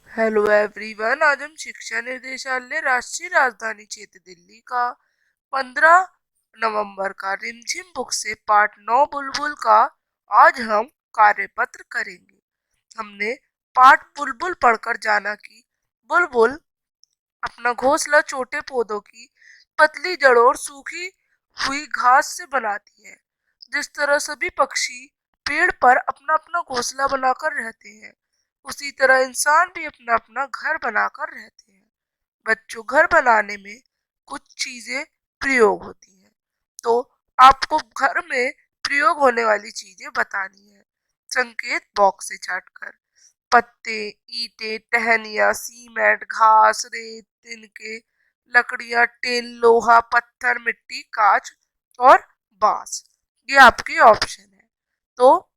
Hello everyone. आज हम शिक्षा निर्देशालय राष्ट्रीय राजधानी क्षेत्र दिल्ली का 15 नवंबर का रिमझिम बुक से पाठ 9 बुलबुल का आज हम कार्यपत्र करेंगे। हमने पाठ बुलबुल पढ़कर जाना कि बुलबुल अपना घोंसला छोटे पौधों की पतली जड़ों और सूखी हुई घास से बनाती है। जिस तरह सभी पक्षी पेड़ पर अपना अपना घोंसला बनाकर रहते हैं, उसी तरह इंसान भी अपना अपना घर बनाकर रहते हैं। बच्चों, घर बनाने में कुछ चीजें प्रयोग होती हैं, तो आपको घर में प्रयोग होने वाली चीजें बतानी है। संकेत बॉक्स से छाटकर पत्ते, ईंटें, टहनियाँ, सीमेंट, घास, रेत, तिनके, लकड़ियाँ, टिन, लोहा, पत्थर, मिट्टी, कांच और बांस, ये आपके ऑप्शन है। तो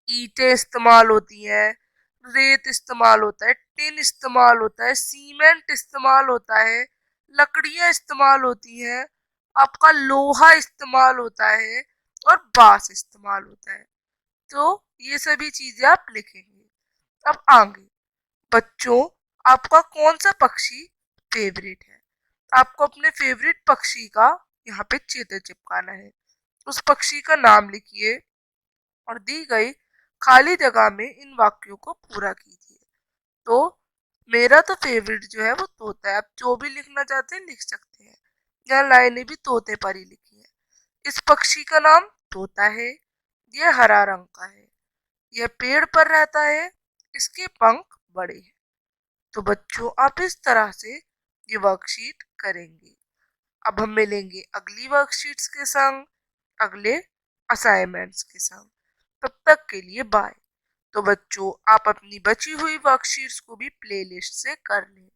ईंटें इस्तेमाल होती हैं, रेत इस्तेमाल होता है, टिन इस्तेमाल होता है, सीमेंट इस्तेमाल होता है, लकड़ियां इस्तेमाल होती हैं, आपका लोहा इस्तेमाल होता है और बांस इस्तेमाल होता है। तो ये सभी चीजें आप लिखेंगे। अब आगे, बच्चों, आपका कौन सा पक्षी फेवरेट है? आपको अपने फेवरेट पक्षी का यहाँ पे चित्र चिपकाना है। उस पक्षी का नाम लिखिए और दी गई खाली जगह में इन वाक्यों को पूरा कीजिए। तो मेरा तो फेवरेट जो है वो तोता है। आप जो भी लिखना चाहते हैं लिख सकते हैं। यहाँ लाइनें भी तोते पर ही लिखी है। इस पक्षी का नाम तोता है। यह हरा रंग का है। यह पेड़ पर रहता है। इसके पंख बड़े हैं। तो बच्चों, आप इस तरह से ये वर्कशीट करेंगे। अब हम मिलेंगे अगली वर्कशीट्स के संग, अगले असाइनमेंट्स के संग। तब तक के लिए बाय। तो बच्चों, आप अपनी बची हुई वर्कशीट्स को भी प्लेलिस्ट से कर लें।